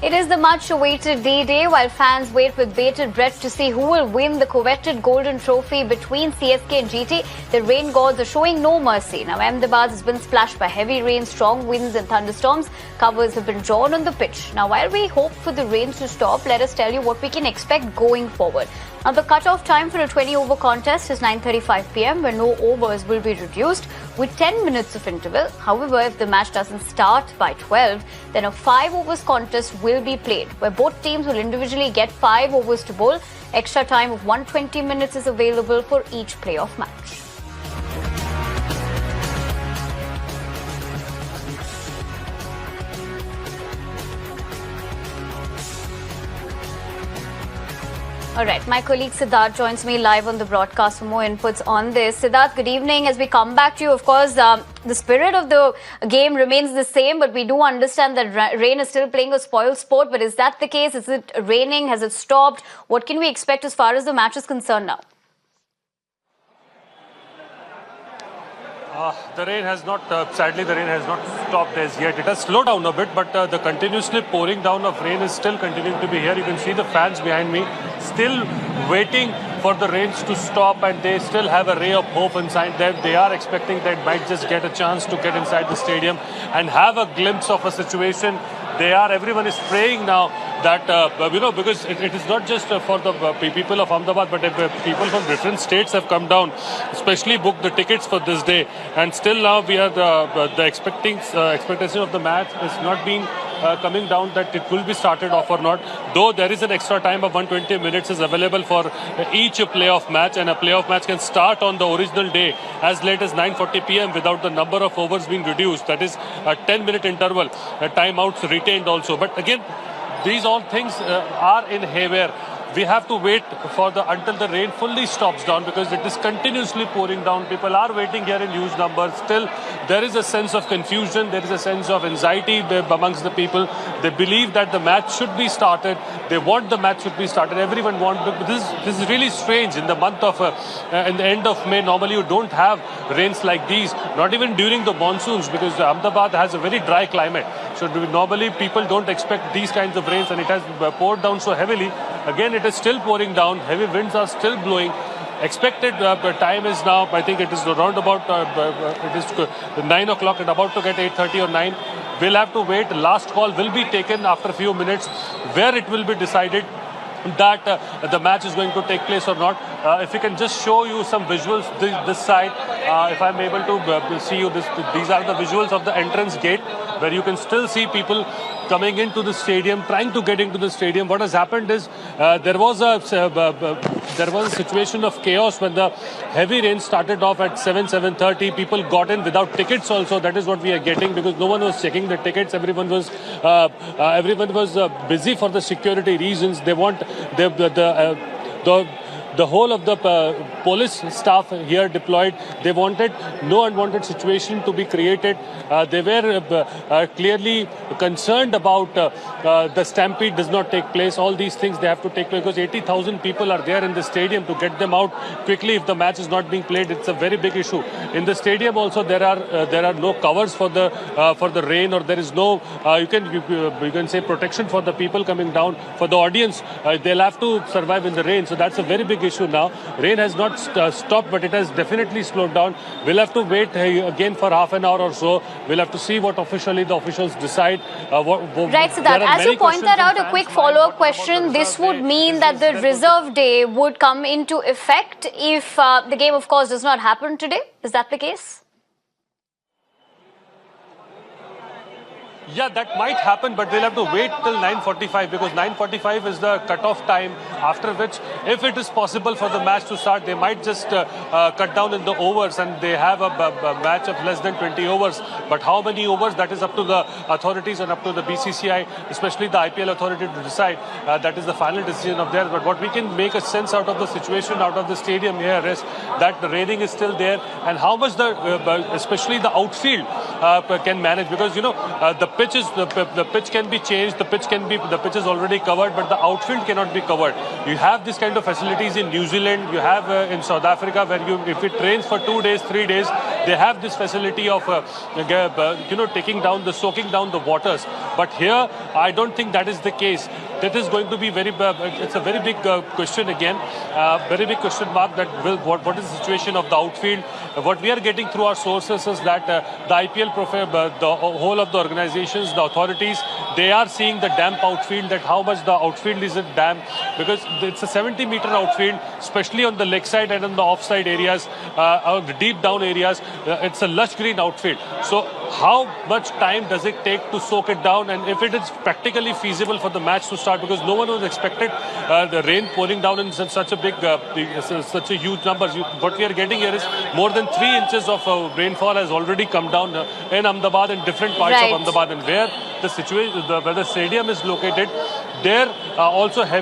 It is the much-awaited D-Day, while fans wait with bated breath to see who will win the coveted Golden Trophy between CSK and GT. The rain gods are showing no mercy. Now, Ahmedabad has been splashed by heavy rain, strong winds and thunderstorms. Covers have been drawn on the pitch. Now, while we hope for the rains to stop, let us tell you what we can expect going forward. Now, the cut-off time for a 20-over contest is 9:35 p.m., where no overs will be reduced with 10 minutes of interval. However, if the match doesn't start by 12, then a 5-overs contest will be played, where both teams will individually get 5 overs to bowl. Extra time of 120 minutes is available for each playoff match. All right, my colleague Siddharth joins me live on the broadcast for more inputs on this. Siddharth, good evening. As we come back to you, of course, the spirit of the game remains the same, but we do understand that rain is still playing a spoil sport. But is that the case? Is it raining? Has it stopped? What can we expect as far as the match is concerned now? The rain has not, sadly, the rain has not stopped as yet. It has slowed down a bit, but the continuously pouring down of rain is still continuing to be here. You can see the fans behind me still waiting for the rains to stop, and they still have a ray of hope inside them. They are expecting that might just get a chance to get inside the stadium and have a glimpse of a situation. Everyone is praying now that, because it is not just for the people of Ahmedabad, but people from different states have come down, especially booked the tickets for this day. And still now we are the expectation of the match is not being coming down that it will be started off or not. Though there is an extra time of 120 minutes is available for each playoff match, and a playoff match can start on the original day as late as 9:40 p.m. without the number of overs being reduced. That is a 10-minute interval, timeouts retained also. But again, these all things are in haywire. We have to wait until the rain fully stops down, because it is continuously pouring down. People are waiting here in huge numbers. Still, there is a sense of confusion. There is a sense of anxiety amongst the people. They believe that the match should be started. They want the match should be started. Everyone wants. This is really strange. In the month of, in the end of May, normally you don't have rains like these. Not even during the monsoons, because Ahmedabad has a very dry climate. So normally people don't expect these kinds of rains, and it has poured down so heavily. Again, it is still pouring down. Heavy winds are still blowing. Expected time is now, I think it is around about, it is 9 o'clock and about to get 8:30 or 9. We'll have to wait. Last call will be taken after a few minutes, where it will be decided that the match is going to take place or not. If we can just show you some visuals this side, if I'm able to see you, these are the visuals of the entrance gate, where you can still see people coming into the stadium, trying to get into the stadium. What has happened is there was a situation of chaos when the heavy rain started off at 7:30. People got in without tickets also. That is what we are getting, because no one was checking the tickets. Everyone was busy for the security reasons. They want the whole of the police staff here deployed. They wanted no unwanted situation to be created. They were clearly concerned about the stampede does not take place. All these things, they have to take place, because 80,000 people are there in the stadium. To get them out quickly if the match is not being played, it's a very big issue. In the stadium also, there are no covers for the rain, or there is no you can say protection for the people coming down. For the audience, they'll have to survive in the rain. So that's a very big issue now. Rain has not stopped, but it has definitely slowed down. We'll have to wait again for half an hour or so. We'll have to see what the officials decide. Right, Siddharth. As you pointed out, a quick follow-up question. This would mean that the reserve day would come into effect if the game, of course, does not happen today. Is that the case? Yeah, that might happen, but we'll have to wait till 9:45, because 9:45 is the cut-off time, after which, if it is possible for the match to start, they might just cut down in the overs, and they have a match of less than 20 overs. But how many overs, that is up to the authorities and up to the BCCI, especially the IPL authority, to decide. That is the final decision of theirs. But what we can make a sense out of the situation, out of the stadium here, is that the raining is still there, and how much especially the outfield can manage, because the pitch can be changed, the pitch is already covered, but the outfield cannot be covered. You have this kind of facilities in New Zealand, you have in South Africa, where if it rains for 2 days, 3 days, they have this facility of taking down the soaking down the waters. But here, I don't think that is the case. That is going to be it's a very big question again, very big question mark that what is the situation of the outfield. What we are getting through our sources is that the IPL the whole of the organizations, the authorities, they are seeing the damp outfield, that how much the outfield is damp, because it's a 70-meter outfield, especially on the leg side and on the offside areas, on the deep down areas. It's a lush green outfield. So how much time does it take to soak it down, and if it is practically feasible for the match to start, because no one was expected the rain pouring down in such a big, such a huge numbers. What we are getting here is more than 3 inches of rainfall has already come down in Ahmedabad and different parts of Ahmedabad, and where the situation, where the stadium is located, there also heavy